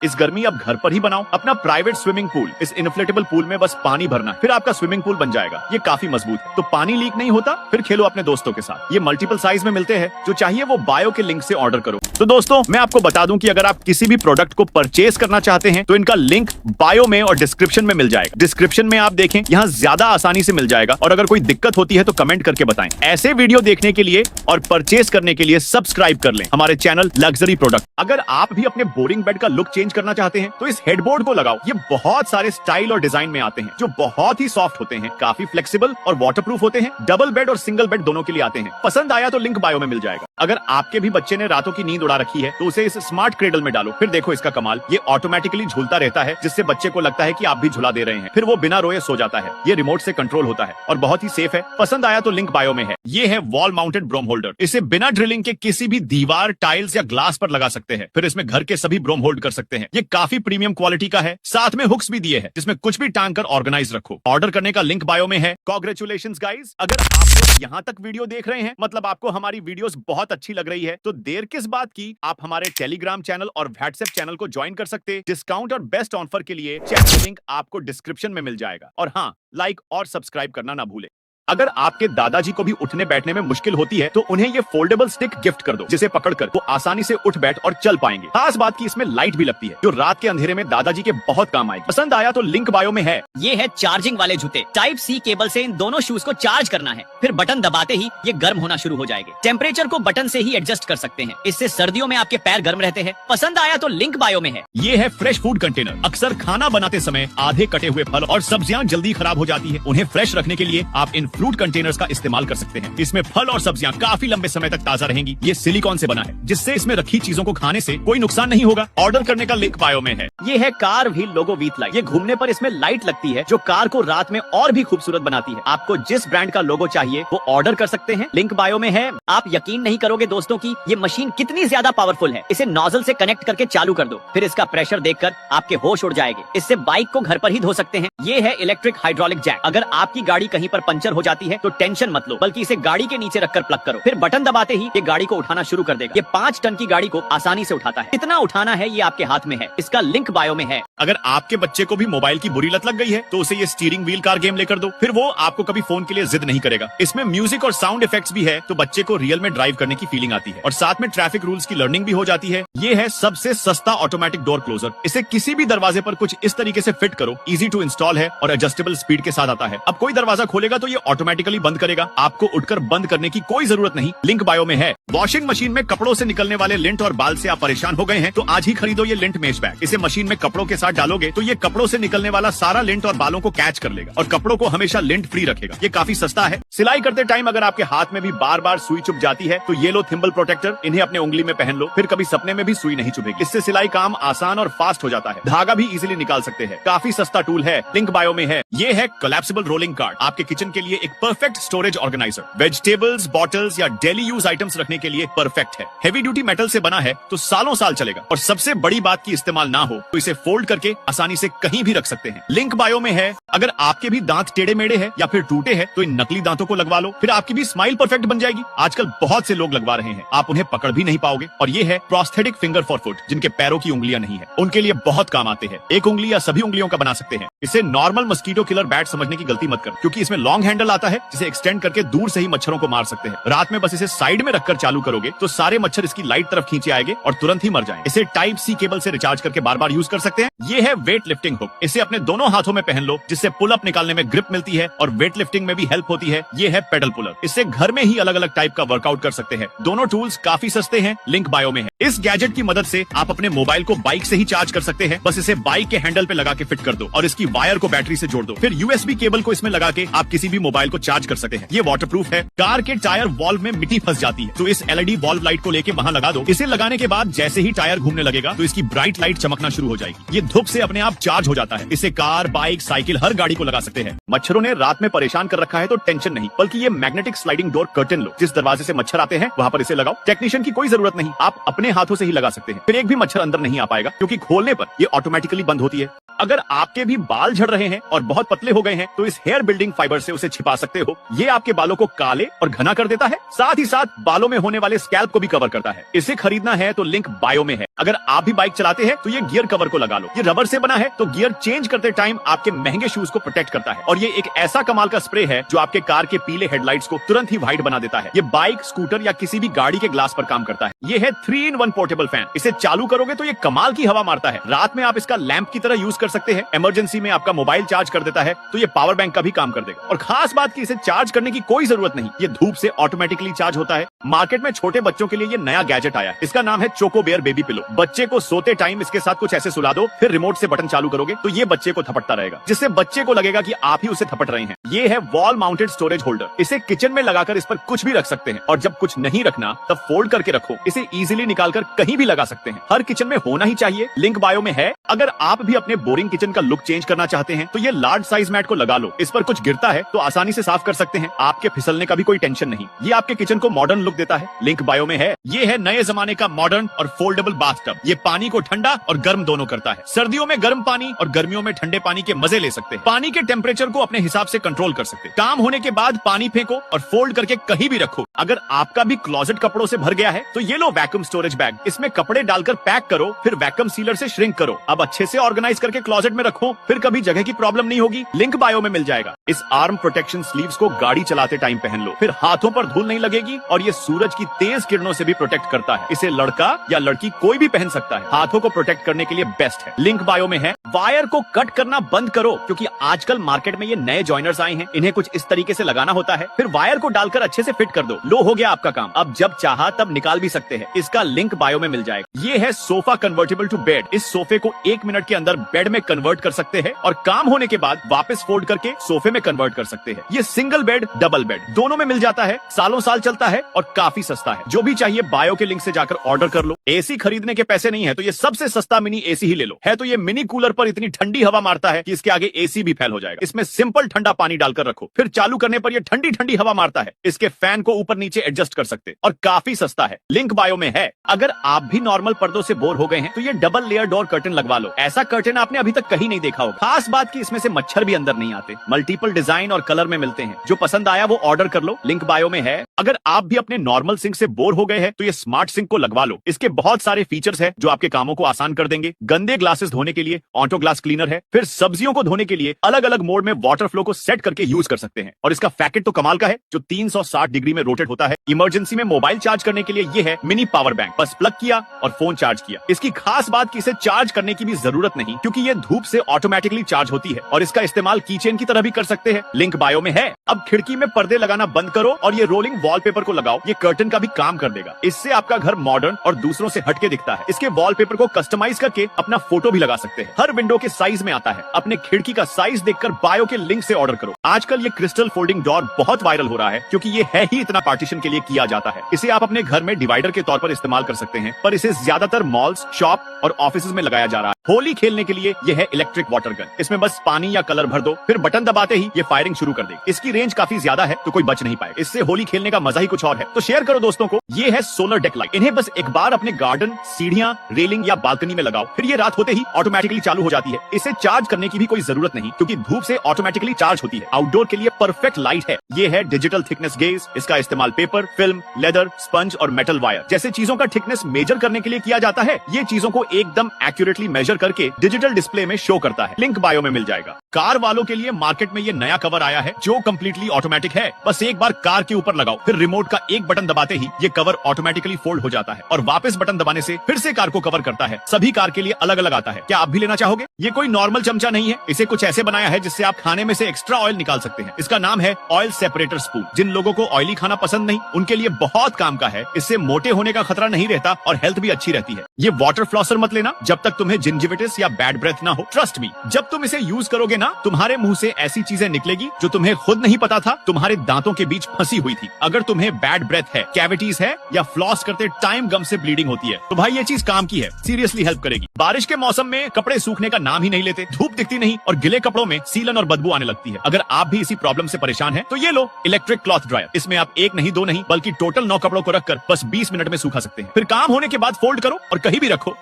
इस गर्मी अब घर पर ही बनाओ अपना प्राइवेट स्विमिंग पूल। इस इन्फ्लेटेबल पूल में बस पानी भरना, फिर आपका स्विमिंग पूल बन जाएगा। ये काफी मजबूत है, तो पानी लीक नहीं होता। फिर खेलो अपने दोस्तों के साथ। ये मल्टीपल साइज में मिलते हैं, जो चाहिए वो बायो के लिंक से ऑर्डर करो। तो दोस्तों, मैं आपको बता दूं कि अगर आप किसी भी प्रोडक्ट को परचेज करना चाहते हैं तो इनका लिंक बायो में और डिस्क्रिप्शन में मिल जाएगा। डिस्क्रिप्शन में आप देखें, यहाँ ज्यादा आसानी से मिल जाएगा। और अगर कोई दिक्कत होती है तो कमेंट करके बताएं। ऐसे वीडियो देखने के लिए और परचेज करने के लिए सब्सक्राइब कर लें हमारे चैनल लग्जरी प्रोडक्ट। अगर आप भी अपने बोरिंग बेड का लुक चेंज करना चाहते हैं तो इस हेडबोर्ड को लगाओ। ये बहुत सारे स्टाइल और डिजाइन में आते हैं, जो बहुत ही सॉफ्ट होते हैं, काफी फ्लेक्सिबल और वाटरप्रूफ होते हैं। डबल बेड और सिंगल बेड दोनों के लिए आते हैं। पसंद आया तो लिंक बायो में मिल जाएगा। अगर आपके भी बच्चे ने रातों की नींद उड़ा रखी है तो उसे इस स्मार्ट क्रेडल में डालो। फिर देखो इसका कमाल, ये ऑटोमेटिकली झूलता रहता है, जिससे बच्चे को लगता है कि आप भी झुला दे रहे हैं। फिर वो बिना रोए सो जाता है। ये रिमोट से कंट्रोल होता है और बहुत ही सेफ है। पसंद आया तो लिंक बायो में है। ये है वॉल माउंटेड ब्रोम होल्डर। इसे बिना ड्रिलिंग के किसी भी दीवार, टाइल्स या ग्लास पर लगा सकते हैं। फिर इसमें घर के सभी ब्रोम होल्ड कर सकते हैं। ये काफी प्रीमियम क्वालिटी का है। साथ में हुक्स भी दिए हैं, जिसमें कुछ भी टांग कर ऑर्गेनाइज रखो। ऑर्डर करने का लिंक बायो में है। Congratulations guys. अगर आप यहाँ तक वीडियो देख रहे हैं, मतलब आपको हमारी वीडियोस बहुत अच्छी लग रही है, तो देर किस बात की, आप हमारे टेलीग्राम चैनल और व्हाट्सएप चैनल को ज्वाइन कर सकते। डिस्काउंट और बेस्ट ऑफर के लिए चैनल लिंक आपको डिस्क्रिप्शन में मिल जाएगा। और हाँ, लाइक और सब्सक्राइब करना ना भूलें। अगर आपके दादाजी को भी उठने बैठने में मुश्किल होती है तो उन्हें ये फोल्डेबल स्टिक गिफ्ट कर दो, जिसे पकड़कर वो आसानी से उठ बैठ और चल पाएंगे। खास बात की इसमें लाइट भी लगती है, जो रात के अंधेरे में दादाजी के बहुत काम आएगी। पसंद आया तो लिंक बायो में है। ये है चार्जिंग वाले जूते। टाइप सी केबल से इन दोनों शूज को चार्ज करना है, फिर बटन दबाते ही ये गर्म होना शुरू हो जाएंगे। टेम्परेचर को बटन से ही एडजस्ट कर सकते हैं। इससे सर्दियों में आपके पैर गर्म रहते हैं। पसंद आया तो लिंक बायो में है। ये है फ्रेश फूड कंटेनर। अक्सर खाना बनाते समय आधे कटे हुए फल और सब्जियां जल्दी खराब हो जाती है। उन्हें फ्रेश रखने के लिए आप इन फ्रूट कंटेनर्स का इस्तेमाल कर सकते हैं। इसमें फल और सब्जियां काफी लंबे समय तक ताजा रहेंगी। ये सिलिकॉन से बना है, जिससे इसमें रखी चीजों को खाने से कोई नुकसान नहीं होगा। ऑर्डर करने का लिंक बायो में है। ये है car wheel logo with light. ये घूमने पर इसमें लाइट लगती है, जो कार को रात में और भी खूबसूरत बनाती है। आपको जिस ब्रांड का लोगो चाहिए वो ऑर्डर कर सकते हैं। लिंक बायो में है। आप यकीन नहीं करोगे दोस्तों की ये मशीन कितनी ज्यादा पावरफुल है। इसे नोजल से कनेक्ट करके चालू कर दो, फिर इसका प्रेशर देखकर आपके होश उड़ जाएंगे। इससे बाइक को घर पर ही धो सकते हैं। ये है इलेक्ट्रिक हाइड्रोलिक जैक। अगर आपकी गाड़ी कहीं पर पंचर हो जाती है तो टेंशन मत लो, बल्कि इसे गाड़ी के नीचे रखकर प्लग करो, फिर बटन दबाते ही ये गाड़ी को उठाना शुरू कर देगा। ये 5 टन की गाड़ी को आसानी से उठाता है। कितना उठाना है ये आपके हाथ में है। इसका लिंक बायो में है। अगर आपके बच्चे को भी मोबाइल की बुरी लत लग गई है तो उसे ये स्टीयरिंग व्हील कार गेम लेकर दो, फिर वो आपको कभी फोन के लिए जिद नहीं करेगा। इसमें म्यूजिक और साउंड इफेक्ट्स भी है, तो बच्चे को रियल में ड्राइव करने की फीलिंग आती है और साथ में ट्रैफिक रूल्स की लर्निंग भी हो जाती है। ये है सबसे सस्ता ऑटोमेटिक डोर क्लोजर। इसे किसी भी दरवाजे पर कुछ इस तरीके से फिट करो। इजी टू इंस्टॉल है और एडजस्टेबल स्पीड के साथ आता है। अब कोई दरवाजा खोलेगा तो ये ऑटोमेटिकली बंद करेगा। आपको उठकर बंद करने की कोई जरूरत नहीं। लिंक बायो में है। वॉशिंग मशीन में कपड़ों से निकलने वाले लिंट और बाल से आप परेशान हो गए हैं तो आज ही खरीदो ये लिंट मेश बैग। इसे मशीन में कपड़ों के साथ डालोगे तो ये कपड़ों से निकलने वाला सारा लिंट और बालों को कैच कर लेगा और कपड़ों को हमेशा लिंट फ्री रखेगा। ये काफी सस्ता है। सिलाई करते टाइम अगर आपके हाथ में भी बार बार सुई चुभ जाती है तो ये लो थिम्बल प्रोटेक्टर। इन्हें अपने उंगली में पहन लो, फिर कभी सपने में भी सुई नहीं चुभेगी। इससे सिलाई काम आसान और फास्ट हो जाता है। धागा भी इजीली निकाल सकते हैं। काफी सस्ता टूल है। लिंक बायो में है। ये है कोलैप्सिबल रोलिंग कार्ट। आपके किचन के लिए एक perfect storage organiser. Vegetables, bottles या डेली यूज आइटम्स रखने के लिए परफेक्ट है। हेवी ड्यूटी मेटल से बना है तो सालों साल चलेगा। और सबसे बड़ी बात की इस्तेमाल ना हो तो इसे फोल्ड करके आसानी से कहीं भी रख सकते हैं। लिंक बायो में है। अगर आपके भी दांत टेढ़े मेढ़े हैं या फिर टूटे हैं तो इन नकली दांतों को लगवा लो, फिर आपकी भी स्माइल परफेक्ट बन जाएगी। आजकल बहुत से लोग लगवा रहे हैं, आप उन्हें पकड़ भी नहीं पाओगे। और ये है प्रोस्थेटिक फिंगर फॉर फुट। जिनके पैरों की उंगलियां नहीं है, उनके लिए बहुत काम आते हैं। एक उंगली या सभी उंगलियों का बना सकते हैं। इसे नॉर्मल मस्कीटो किलर बैट समझने की गलती मत करो, क्योंकि इसमें लॉन्ग हैंडल आता है, जिसे एक्सटेंड करके दूर से ही मच्छरों को मार सकते हैं। रात में बस इसे साइड में रखकर चालू करोगे तो सारे मच्छर इसकी लाइट तरफ खींचे आएंगे और तुरंत ही मर जाएंगे। इसे टाइप सी केबल से रिचार्ज करके बार बार यूज कर सकते हैं। ये है वेट लिफ्टिंग हुक। इसे अपने दोनों हाथों में पहन लो, जिससे पुल अप निकालने में ग्रिप मिलती है और वेट लिफ्टिंग में भी हेल्प होती है। ये है पेडल पुलर। इससे घर में ही अलग अलग टाइप का वर्कआउट कर सकते हैं। दोनों टूल्स काफी सस्ते हैं। लिंक बायो में है। इस गैजेट की मदद से आप अपने मोबाइल को बाइक से ही चार्ज कर सकते हैं। बस इसे बाइक के हैंडल पे लगा के फिट कर दो और इसकी वायर को बैटरी से जोड़ दो। फिर यूएसबी केबल को इसमें लगा के आप किसी भी मोबाइल को चार्ज कर सकते हैं। ये वाटरप्रूफ है। कार के टायर वॉल्व में मिट्टी फंस जाती है तो इस एलईडी वॉल्व लाइट को लेके वहां लगा दो। इसे लगाने के बाद जैसे ही टायर घूमने लगेगा तो इसकी ब्राइट लाइट चमकना शुरू हो जाएगी। ये धूप से अपने आप चार्ज हो जाता है। इसे कार, बाइक, साइकिल हर गाड़ी को लगा सकते हैं। मच्छरों ने रात में परेशान कर रखा है तो टेंशन नहीं, बल्कि ये मैग्नेटिक स्लाइडिंग डोर कर्टन लो। जिस दरवाजे से मच्छर आते हैं वहां पर इसे लगाओ। टेक्नीशियन की कोई जरूरत नहीं, आप अपने हाथों से ही लगा सकते हैं। फिर एक भी मच्छर अंदर नहीं आ पाएगा, क्योंकि खोलने पर ये ऑटोमेटिकली बंद होती है। अगर आपके भी बाल झड़ रहे हैं और बहुत पतले हो गए हैं तो इस हेयर बिल्डिंग फाइबर से उसे छिपा सकते हो। ये आपके बालों को काले और घना कर देता है, साथ ही साथ बालों में होने वाले स्कैल्प को भी कवर करता है। इसे खरीदना है तो लिंक बायो में है। अगर आप भी बाइक चलाते हैं तो ये गियर कवर को लगा लो। ये रबर से बना है तो गियर चेंज करते टाइम आपके महंगे शूज को प्रोटेक्ट करता है। और ये एक ऐसा कमाल का स्प्रे है जो आपके कार के पीले हेडलाइट्स को तुरंत ही व्हाइट बना देता है। ये बाइक, स्कूटर या किसी भी गाड़ी के ग्लास पर काम करता है। ये है 3-in-1 पोर्टेबल फैन। इसे चालू करोगे तो ये कमाल की हवा मारता है। रात में आप इसका लैंप की तरह यूज कर सकते हैं। इमरजेंसी में आपका मोबाइल चार्ज कर देता है तो ये पावर बैंक का भी काम कर देगा। और खास बात की इसे चार्ज करने की कोई जरूरत नहीं, ये धूप से ऑटोमेटिकली चार्ज होता है। मार्केट में छोटे बच्चों के लिए ये नया गैजेट आया है। इसका नाम है चोको बेयर बेबी पिलो। बच्चे को सोते टाइम इसके साथ कुछ ऐसे सुला दो, फिर रिमोट से बटन चालू करोगे तो ये बच्चे को थपटता रहेगा, जिससे बच्चे को लगेगा कि आप ही उसे थपट रहे हैं। ये है वॉल माउंटेड स्टोरेज होल्डर। इसे किचन में लगाकर इस पर कुछ भी रख सकते हैं और जब कुछ नहीं रखना तब फोल्ड करके रखो। इसे इजीली निकालकर कहीं भी लगा सकते हैं। हर किचन में होना ही चाहिए। लिंक बायो में है। अगर आप भी अपने बोरिंग किचन का लुक चेंज करना चाहते हैं तो ये लार्ज साइज मैट को लगा लो। इस पर कुछ गिरता है तो आसानी से साफ कर सकते हैं। आपके फिसलने का भी कोई टेंशन नहीं। ये आपके किचन को मॉडर्न लुक देता है। लिंक बायो में है। ये है नए जमाने का मॉडर्न और फोल्डेबल बाथटब। ये पानी को ठंडा और गर्म दोनों करता है। सर्दियों में गर्म पानी और गर्मियों में ठंडे पानी के मजे ले सकते हैं। पानी के टेम्परेचर को अपने हिसाब से कंट्रोल कर सकते हैं। काम होने के बाद पानी फेंको और फोल्ड करके कहीं भी रखो। अगर आपका भी क्लोजेट कपड़ों से भर गया है तो ये लो वैक्यूम स्टोरेज बैग। इसमें कपड़े डालकर पैक करो, फिर वैक्यूम सीलर से श्रिंक करो। अब अच्छे से ऑर्गेनाइज करके क्लोजेट में रखो, फिर कभी जगह की प्रॉब्लम नहीं होगी। लिंक बायो में मिल जाएगा। इस आर्म प्रोटेक्शन स्लीव्स को गाड़ी चलाते टाइम पहन लो, फिर हाथों पर धूल नहीं लगेगी और ये सूरज की तेज किरणों से भी प्रोटेक्ट करता है। इसे लड़का या लड़की कोई भी पहन सकता है। हाथों को प्रोटेक्ट करने के लिए बेस्ट है। लिंक बायो में है। वायर को कट करना बंद करो, क्योंकि आजकल मार्केट में ये नए जॉइनर्स आए हैं। इन्हें कुछ इस तरीके से लगाना होता है, फिर वायर को डालकर अच्छे से फिट कर दो। लो, हो गया आपका काम। अब जब चाहा तब निकाल भी सकते हैं। इसका लिंक बायो में मिल जाएगा। ये है सोफा कन्वर्टेबल टू बेड। इस सोफे को 1 मिनट के अंदर बेड में कन्वर्ट कर सकते हैं और काम होने के बाद वापस फोल्ड करके सोफे में कन्वर्ट कर सकते हैं। ये सिंगल बेड, डबल बेड दोनों में मिल जाता है। सालों साल चलता है और काफी सस्ता है। जो भी चाहिए बायो के लिंक से जाकर ऑर्डर कर लो। एसी खरीदने के पैसे नहीं है तो ये सबसे सस्ता मिनी एसी ही ले लो। है तो ये मिनी कूलर पर इतनी ठंडी हवा मारता है कि इसके आगे एसी भी फेल हो जाएगा। इसमें सिंपल ठंडा पानी डालकर रखो, फिर चालू करने पर ये ठंडी ठंडी हवा मारता है। इसके फैन को ऊपर नीचे एडजस्ट कर सकते और काफी सस्ता है। लिंक बायो में है। अगर आप भी नॉर्मल पर्दों से बोर हो गए हैं तो ये डबल लेयर डोर कर्टन लगवा लो। ऐसा कर्टन आपने अभी तक कहीं नहीं देखा होगा। खास बात की इसमें से मच्छर भी अंदर नहीं आते। मल्टीपल डिजाइन और कलर में मिलते हैं। जो पसंद आया वो ऑर्डर कर लो। लिंक बायो में है। अगर आप भी अपने नॉर्मल सिंक से बोर हो गए हैं तो ये स्मार्ट सिंक को लगवा लो। इसके बहुत सारे फीचर्स है जो आपके कामों को आसान कर देंगे। गंदे ग्लासेस धोने के लिए ऑटो ग्लास क्लीनर है, फिर सब्जियों को धोने के लिए अलग अलग मोड में वाटर फ्लो को सेट करके यूज कर सकते हैं। और इसका फैकेट तो कमाल का है जो 360 डिग्री में रोटेट होता है। इमरजेंसी में मोबाइल चार्ज करने के लिए ये है मिनी पावर बैंक। बस प्लग किया और फोन चार्ज किया। इसकी खास बात की इसे चार्ज करने की भी जरूरत नहीं, क्योंकि ये धूप से ऑटोमेटिकली चार्ज होती है और इसका इस्तेमाल कीचेन की तरह भी कर सकते हैं। लिंक बायो में है। अब खिड़की में पर्दे लगाना बंद करो और ये रोलिंग वॉलपेपर को लगाओ। ये कर्टन का भी काम कर देगा। इससे आपका घर मॉडर्न और दूसरों से हटके दिखता है। इसके वॉलपेपर को कस्टमाइज करके अपना फोटो भी लगा सकते हैं। हर विंडो के साइज में आता है। अपने खिड़की का साइज देखकर बायो के लिंक से ऑर्डर करो। आजकल ये क्रिस्टल फोल्डिंग डोर बहुत वायरल हो रहा है, क्योंकि ये है ही इतना पार्टीशन के लिए किया जाता है। इसे आप अपने घर में डिवाइडर के तौर पर इस्तेमाल कर सकते हैं, पर इसे ज्यादातर मॉल्स, शॉप और ऑफिसेज में लगाया जा रहा है। होली खेलने के लिए यह है इलेक्ट्रिक वाटर गन। इसमें बस पानी या कलर भर दो, फिर बटन दबाते ही ये फायरिंग शुरू कर देगी। इसकी रेंज काफी ज्यादा है तो कोई बच नहीं पाए। इससे होली खेलने का मजा ही कुछ और है। तो शेयर करो दोस्तों को। ये है सोलर डेक लाइट। इन्हें बस एक बार अपने गार्डन, सीढ़ियां, रेलिंग या बालकनी में लगाओ, फिर ये रात होते ही ऑटोमेटिकली चालू हो जाती है। इसे चार्ज करने की भी कोई जरूरत नहीं, क्योंकि धूप से ऑटोमेटिकली चार्ज होती है। आउटडोर के लिए परफेक्ट लाइट है। ये है डिजिटल थिकनेस गेज। इसका इस्तेमाल पेपर, फिल्म, लेदर, स्पंज और मेटल वायर जैसे चीजों का थिकनेस मेजर करने के लिए किया जाता है। ये चीजों को एकदम एक्यूरेटली मेजर करके डिजिटल डिस्प्ले में शो करता है। लिंक बायो में मिल जाएगा। कार वालों के लिए मार्केट में ये नया कवर आया है जो कंप्लीटली ऑटोमेटिक है। बस एक बार कार के ऊपर लगाओ, फिर रिमोट का एक बटन दबाते ही ये कवर ऑटोमेटिकली फोल्ड हो जाता है और वापस बटन दबाने से फिर से कार को कवर करता है। सभी कार के लिए अलग अलग आता है। क्या आप भी लेना चाहोगे? ये कोई नॉर्मल चमचा नहीं है। इसे कुछ ऐसे बनाया है जिससे आप खाने में से एक्स्ट्रा ऑयल निकाल सकते हैं। इसका नाम है ऑयल सेपरेटर स्पून। जिन लोगों को ऑयली खाना पसंद नहीं, उनके लिए बहुत काम का है। इससे मोटे होने का खतरा नहीं रहता और हेल्थ भी अच्छी रहती है। ये वाटर फ्लॉसर मत लेना जब तक तुम्हें जिंजिविटिस या बैड ब्रेथ ना हो। ट्रस्ट मी, जब तुम इसे यूज करोगे ना, तुम्हारे मुंह से ऐसी चीजें निकलेगी जो तुम्हें खुद नहीं पता था तुम्हारे दांतों के बीच फंसी हुई थी। अगर तुम्हें बैड ब्रेथ है, कैविटीज है या फ्लॉस करते टाइम गम से ब्लीडिंग होती है तो भाई ये चीज काम की है। सीरियसली हेल्प करेगी। बारिश के मौसम में कपड़े सूखने का नाम ही नहीं लेते। धूप दिखती नहीं और गिले कपड़ों में सीलन और बदबू आने लगती है। अगर आप भी इसी प्रॉब्लम से परेशान हैं तो ये लो इलेक्ट्रिक क्लॉथ ड्रायर। इसमें आप एक नहीं, दो नहीं, बल्कि टोटल 9 कपड़ों को रखकर बस 20 मिनट में सूखा सकते हैं। फिर काम होने के बाद फोल्ड करो और कहीं भी रखो।